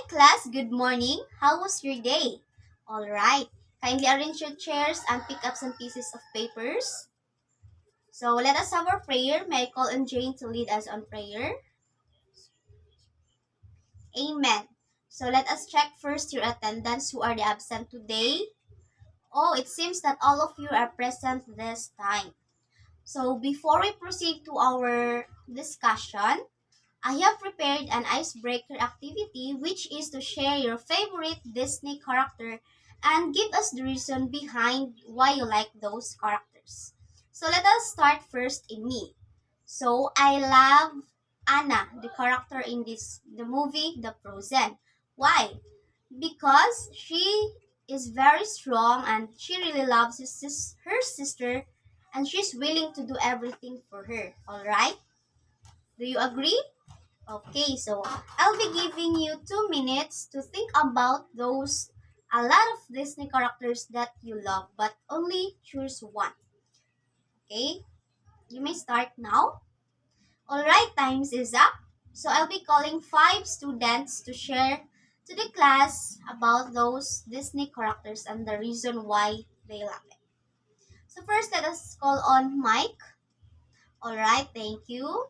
class, good morning. How was your day? All right. Kindly arrange your chairs and pick up some pieces of papers. So let us have our prayer. May I call on Jane to lead us on prayer? Amen. So let us check first your attendance who are the absent today. Oh, it seems that all of you are present this time. So before we proceed to our discussion, I have prepared an icebreaker activity which is to share your favorite Disney character and give us the reason behind why you like those characters. So let us start first in me. So I love Anna, the character in the movie The Frozen. Why? Because she is very strong and she really loves her sister and she's willing to do everything for her. All right? Do you agree? Okay, so I'll be giving you 2 minutes to think about those a lot of Disney characters that you love, but only choose one. Okay, you may start now. Alright, times is up. So I'll be calling 5 students to share to the class about those Disney characters and the reason why they love it. So first, let us call on Mike. Alright, thank you.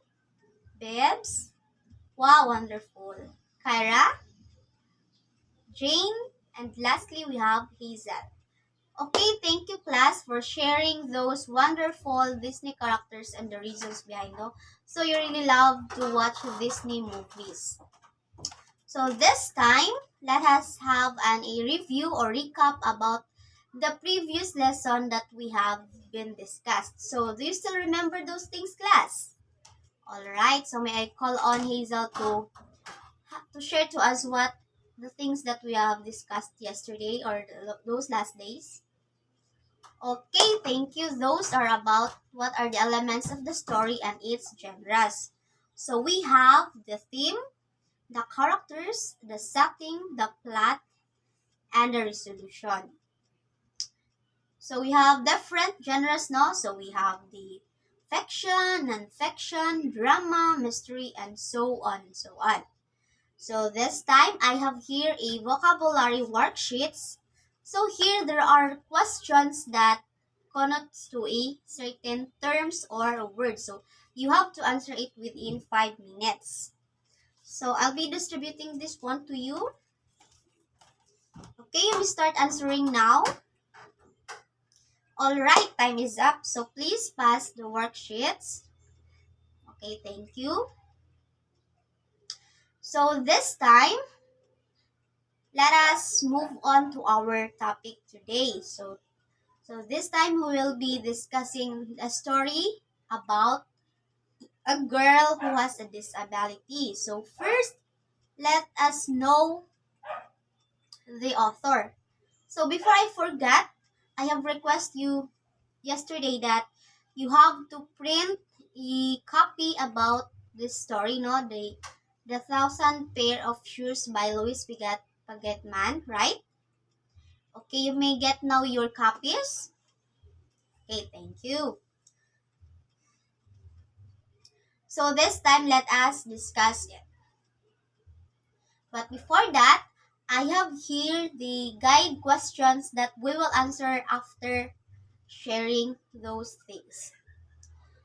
Babs. Wow, wonderful. Kyra. Jane, and lastly we have Hazel. Okay, thank you class for sharing those wonderful Disney characters and the reasons behind them. So you really love to watch Disney movies. So this time, let us have a review or recap about the previous lesson that we have been discussed. So do you still remember those things class? Alright, so may I call on Hazel to share to us what the things that we have discussed yesterday or those last days. Okay, thank you. Those are about what are the elements of the story and its genres. So we have the theme, the characters, the setting, the plot, and the resolution. So we have different genres now. So we have the fiction, non-fiction, drama, mystery, and so on and so on. So this time I have here a vocabulary worksheets. So here there are questions that connotes to a certain terms or words. So you have to answer it within 5 minutes. So I'll be distributing this one to you. Okay, we start answering now. Alright, time is up. So please pass the worksheets. Okay, thank you. So this time, let us move on to our topic today. So this time we will be discussing a story about a girl who has a disability. So first, let us know the author. So before I forget, I have requested you yesterday that you have to print a copy about this story, no? The Thousand Pair of Shoes by Louis Pagetman, right? Okay, you may get now your copies. Okay, thank you. So this time, let us discuss it. But before that, I have here the guide questions that we will answer after sharing those things.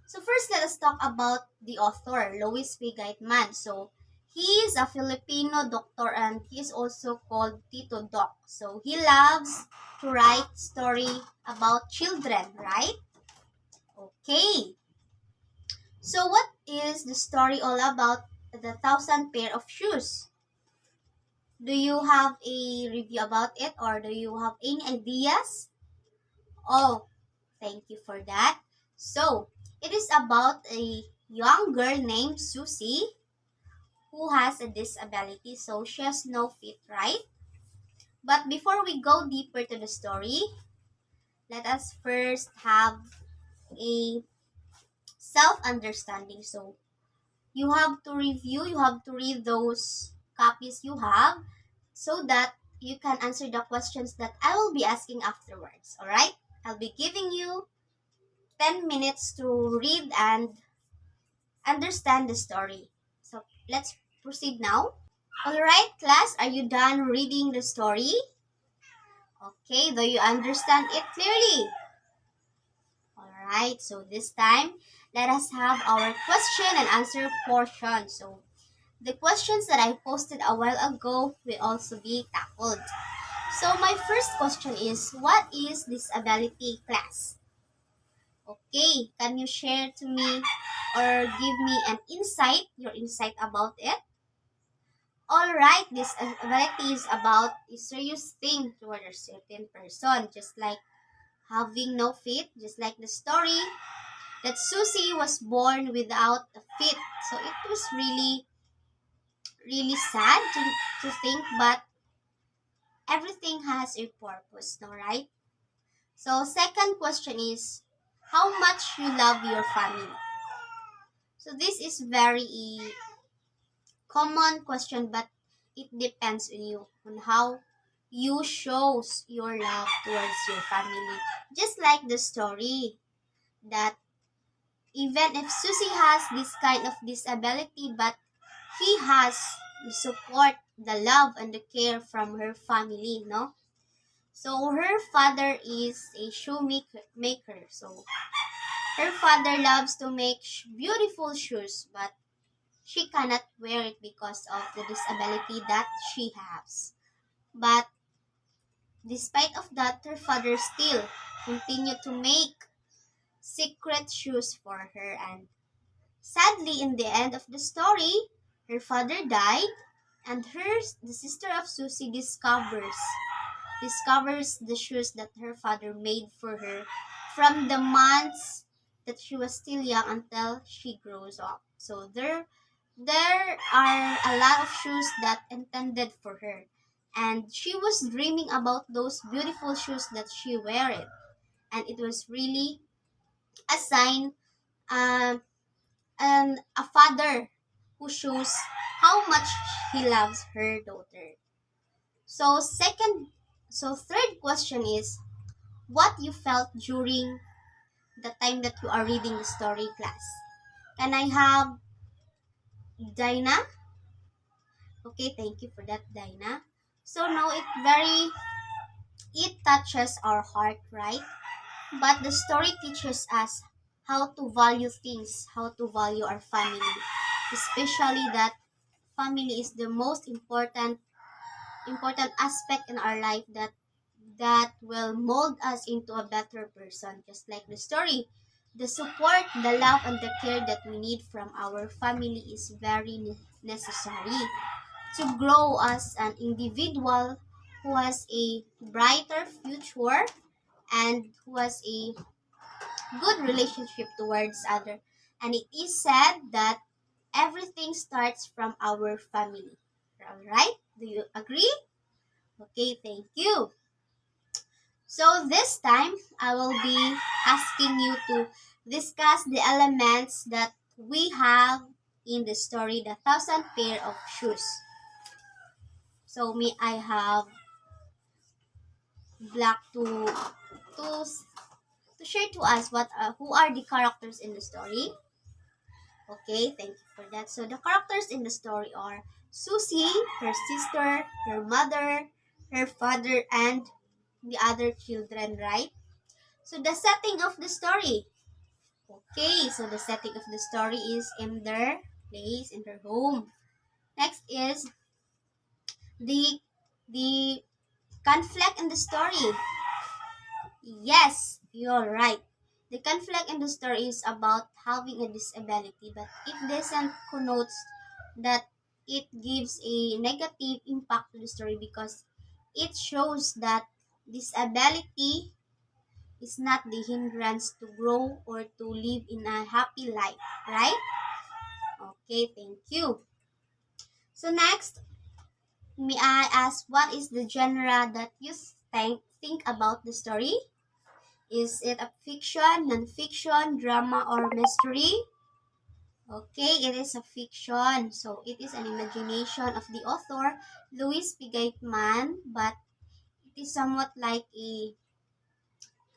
So first, let us talk about the author, Louis P. Gaitman. So he is a Filipino doctor and he is also called Tito Doc. So he loves to write story about children, right? Okay. So what is the story all about the Thousand Pair of Shoes? Do you have a review about it or do you have any ideas? Oh, thank you for that. So, it is about a young girl named Susie who has a disability, so she has no feet, right? But before we go deeper to the story, let us first have a self-understanding. So, you have to review, you have to read those copies you have so that you can answer the questions that I will be asking afterwards, all right? I'll be giving you 10 minutes to read and understand the story. So let's proceed now. Alright, class, are you done reading the story? Okay, do you understand it clearly? Alright, so this time, let us have our question and answer portion. So, the questions that I posted a while ago will also be tackled. So, my first question is, what is disability, class? Okay, can you share to me or give me an insight, your insight about it? Alright, disability is about a serious thing toward a certain person, just like having no feet, just like the story that Susie was born without a feet. So it was really, really sad to think, but everything has a purpose, no, right? So second question is, how much you love your family? So this is very common question, but it depends on you, on how you shows your love towards your family. Just like the story that even if Susie has this kind of disability, but he has the support, the love, and the care from her family, no? So her father is a shoemaker. So her father loves to make beautiful shoes, but she cannot wear it because of the disability that she has. But despite of that, her father still continued to make secret shoes for her. And sadly, in the end of the story, her father died, and the sister of Susie discovers the shoes that her father made for her from the months that she was still young until she grows up. So there are a lot of shoes that intended for her, and she was dreaming about those beautiful shoes that she wear it, and it was really a sign, um, and a father who shows how much he loves her daughter. So third question is, what you felt during the time that you are reading the story, class? Can I have Dinah? Okay, thank you for that, Dinah. So now it touches our heart, right? But the story teaches us how to value things, how to value our family, especially that family is the most important aspect in our life that will mold us into a better person. Just like the story, the support, the love, and the care that we need from our family is very necessary to grow as an individual who has a brighter future and who has a good relationship towards other. And it is said that everything starts from our family. All right? Do you agree? Okay, thank you. So this time, I will be asking you to discuss the elements that we have in the story, The Thousand Pair of Shoes. So may I have Black to, to share to us who are the characters in the story. Okay, thank you for that. So the characters in the story are Susie, her sister, her mother, her father, and the other children, right? So the setting of the story. Okay, so the setting of the story is in their place, in their home. Next is the the conflict in the story. Yes, you're right. The conflict in the story is about having a disability, but it doesn't connote that it gives a negative impact to the story because it shows that disability is not the hindrance to grow or to live in a happy life, right? Okay, thank you. So next, may I ask what is the genre that you think about the story? Is it a fiction, non-fiction, drama, or mystery? Okay, it is a fiction. So it is an imagination of the author, Louis P. Gaiman, but it is somewhat like it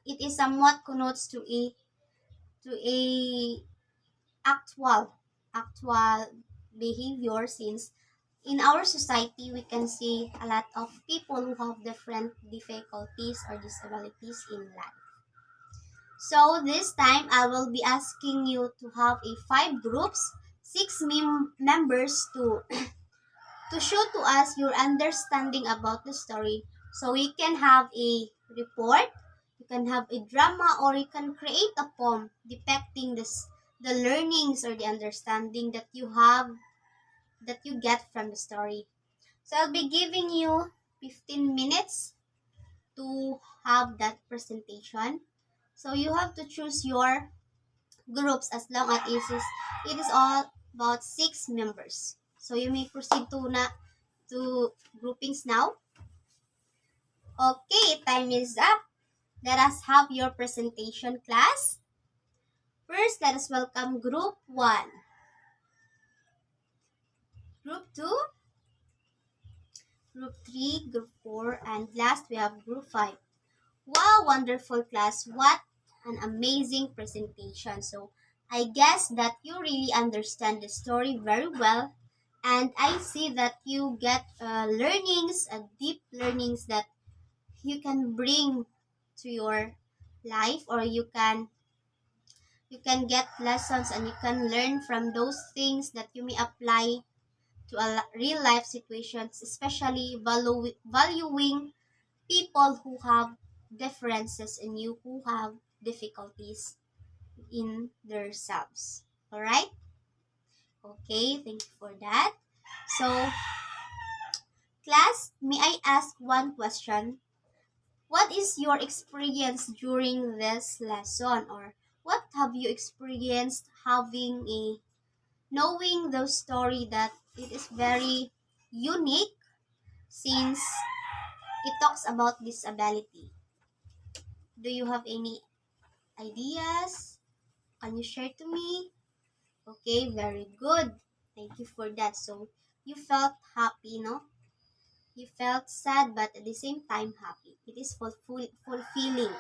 is somewhat connotes to a actual behavior since in our society, we can see a lot of people who have different difficulties or disabilities in life. So this time, I will be asking you to have a 5 groups, 6 members to show to us your understanding about the story. So you can have a report, you can have a drama, or you can create a poem depicting the learnings or the understanding that you have, that you get from the story. So I'll be giving you 15 minutes to have that presentation. So you have to choose your groups as long as it is all about 6 members. So you may proceed to groupings now. Okay, time is up. Let us have your presentation, class. First, let us welcome group 1, group 2, group 3, group 4, and last we have group 5. Wow, wonderful class. What an amazing presentation. So, I guess that you really understand the story very well. And I see that you get learnings, deep learnings that you can bring to your life, or you can get lessons and you can learn from those things that you may apply to real life situations, especially valuing people who have differences in you, who have difficulties in themselves. All right? Okay, thank you for that. So, class, may I ask one question? What is your experience during this lesson, or what have you experienced having a knowing the story that it is very unique since it talks about disability? Do you have any ideas? Can you share to me? Okay, very good. Thank you for that. So you felt happy, no? You felt sad but at the same time happy. It is fulfilling.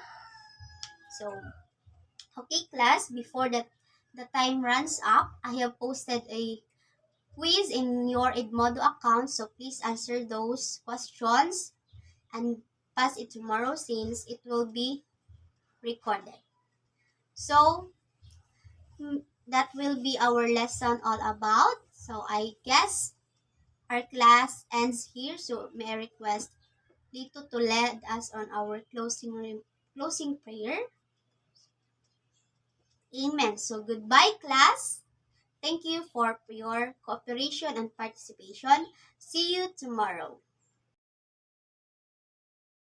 So, okay class, before that the time runs up, I have posted a quiz in your Edmodo account. So please answer those questions and pass it tomorrow since it will be recorded. So that will be our lesson all about. So I guess our class ends here. So may I request Lito to lead us on our closing prayer. Amen. So goodbye class. Thank you for your cooperation and participation. See you tomorrow.